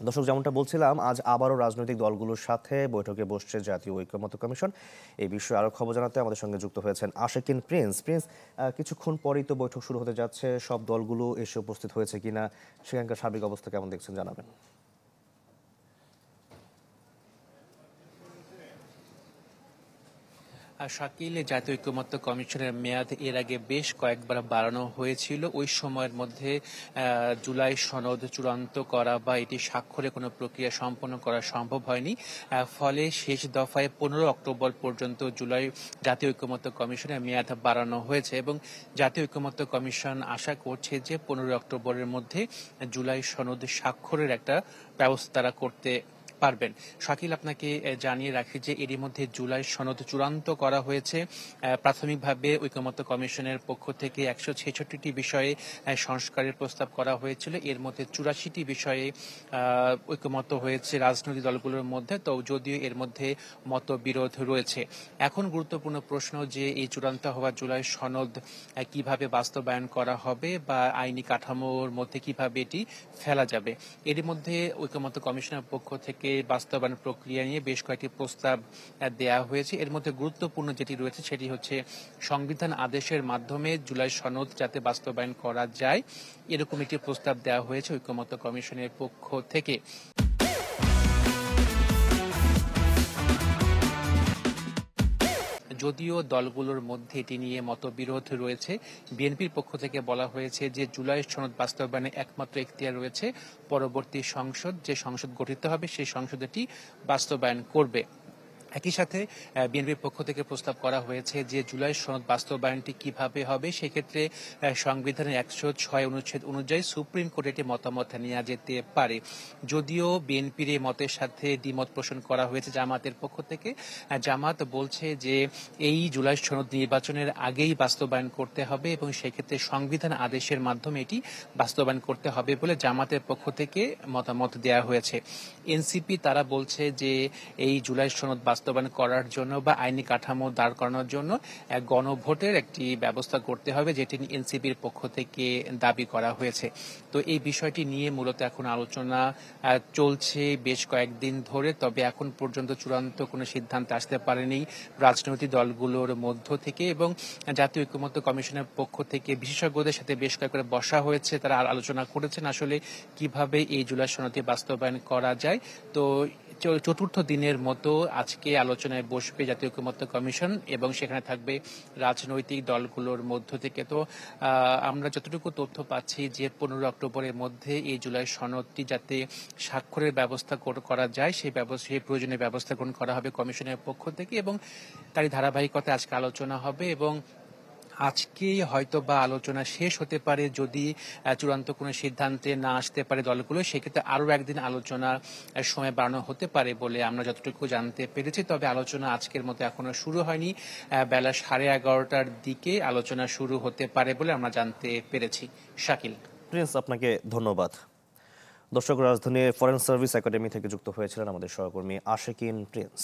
দর্শক, যেমনটা বলছিলাম, আজ আবারও রাজনৈতিক দলগুলোর সাথে বৈঠকে বসছে জাতীয় ঐকমত্য কমিশন। এই বিষয়ে আরো খবর জানাতে আমাদের সঙ্গে যুক্ত হয়েছেন আশিকিন প্রিন্স। কিছুক্ষণ পরেই তো বৈঠক শুরু হতে যাচ্ছে, সব দলগুলো এসে উপস্থিত হয়েছে কিনা, সেখানকার সার্বিক অবস্থা কেমন দেখছেন জানাবেন। শাকিল, জাতীয় ঐকমত্য কমিশনের মেয়াদ এর আগে বেশ কয়েকবার বাড়ানো হয়েছিল। ওই সময়ের মধ্যে জুলাই সনদ চূড়ান্ত করা বা এটি স্বাক্ষরে কোনো প্রক্রিয়া সম্পন্ন করা সম্ভব হয়নি। ফলে শেষ দফায় 15 অক্টোবর পর্যন্ত জাতীয় ঐকমত্য কমিশনের মেয়াদ বাড়ানো হয়েছে এবং জাতীয় ঐকমত্য কমিশন আশা করছে যে 15 অক্টোবরের মধ্যে জুলাই সনদ স্বাক্ষরের একটা ব্যবস্থা তারা করতে পারবেন। শাকিল, আপনাকে জানিয়ে রাখি যে এরই মধ্যে জুলাই সনদ চূড়ান্ত করা হয়েছে। প্রাথমিকভাবে ঐকমত্য কমিশনের পক্ষ থেকে 166টি বিষয়ে সংস্কারের প্রস্তাব করা হয়েছিল। এর মধ্যে 84টি বিষয়ে ঐকমত্য হয়েছে রাজনৈতিক দলগুলোর মধ্যে, তো যদিও এর মধ্যে মতবিরোধ রয়েছে। এখন গুরুত্বপূর্ণ প্রশ্ন যে এই চূড়ান্ত হওয়া জুলাই সনদ কিভাবে বাস্তবায়ন করা হবে বা আইনি কাঠামোর মধ্যে কিভাবে এটি ফেলা যাবে। এরই মধ্যে ঐকমত্য কমিশনের পক্ষ থেকে বাস্তবায়ন প্রক্রিয়া নিয়ে বেশ কয়েকটি প্রস্তাব দেয়া হয়েছে। এর মধ্যে গুরুত্বপূর্ণ যেটি রয়েছে সেটি হচ্ছে সংবিধান আদেশের মাধ্যমে জুলাই সনদ যাতে বাস্তবায়ন করা যায়, এরকম একটি প্রস্তাব দেওয়া হয়েছে ঐকমত্য কমিশনের পক্ষ থেকে। যদিও দলগুলোর মধ্যে এটি নিয়ে মতবিরোধ রয়েছে, বিএনপির পক্ষ থেকে বলা হয়েছে যে জুলাই সনদ বাস্তবায়নে একমাত্র এখতিয়ার রয়েছে পরবর্তী সংসদ, যে সংসদ গঠিত হবে সেই সংসদ এটি বাস্তবায়ন করবে। একই সাথে বিএনপির পক্ষ থেকে প্রস্তাব করা হয়েছে যে জুলাই সনদ বাস্তবায়নটি কিভাবে হবে, সেক্ষেত্রে সংবিধানের 106 অনুচ্ছেদ অনুযায়ী সুপ্রিম কোর্টে একটি মতামত নেওয়া যেতে পারে। যদিও বিএনপির এই মতের সাথে দ্বিমত পোষণ করা হয়েছে জামাতের পক্ষ থেকে। জামাত বলছে যে এই জুলাই সনদ নির্বাচনের আগেই বাস্তবায়ন করতে হবে এবং সেক্ষেত্রে সংবিধান আদেশের মাধ্যমে এটি বাস্তবায়ন করতে হবে বলে জামাতের পক্ষ থেকে মতামত দেওয়া হয়েছে। এনসিপি তারা বলছে যে এই জুলাই সনদ বাস্তবায়ন করার জন্য বা আইনি কাঠামো দাঁড় করানোর জন্য এক গণভোটের একটি ব্যবস্থা করতে হবে, যেটি এনসিপির পক্ষ থেকে দাবি করা হয়েছে। তো এই বিষয়টি নিয়ে মূলত এখন আলোচনা চলছে বেশ কয়েকদিন ধরে, তবে এখন পর্যন্ত চূড়ান্ত কোনো সিদ্ধান্ত আসতে পারেনি রাজনৈতিক দলগুলোর মধ্য থেকে। এবং জাতীয় ঐকমত্য কমিশনের পক্ষ থেকে বিশেষজ্ঞদের সাথে বেশ কয়েকবার বসা হয়েছে, তারা আলোচনা করেছেন আসলে কিভাবে এই জুলাই সনদটি বাস্তবায়ন করা যায়। তো চতুর্থ দিনের মতো আজকে আলোচনায় বসবে জাতীয় ঐকমত্য কমিশন এবং সেখানে থাকবে রাজনৈতিক দলগুলোর মধ্য থেকে। তো আমরা যতটুকু তথ্য পাচ্ছি যে 15 অক্টোবরের মধ্যে এই জুলাই সনদটি যাতে স্বাক্ষরের ব্যবস্থা করা যায় সেই প্রয়োজনীয় ব্যবস্থা গ্রহণ করা হবে কমিশনের পক্ষ থেকে এবং তারই ধারাবাহিকতায় আজকে আলোচনা হবে এবং আজকেই হয়তো বা আলোচনা শেষ হতে পারে। যদি চূড়ান্ত কোনো সিদ্ধান্তে না আসতে পারে দলগুলো, সেক্ষেত্রে আরও একদিন আলোচনা সময় বাড়ানো হতে পারে বলে আমরা যতটুকু জানতে পেরেছি। তবে আলোচনা আজকের মতো এখনো শুরু হয়নি, বেলা 11:30টার দিকে আলোচনা শুরু হতে পারে বলে আমরা জানতে পেরেছি। শাকিল। প্রিন্স, আপনাকে ধন্যবাদ। দর্শক, রাজধানীর ফরেন সার্ভিস একাডেমি থেকে যুক্ত হয়েছিলেন আমাদের সহকর্মী আশিকিন প্রিন্স।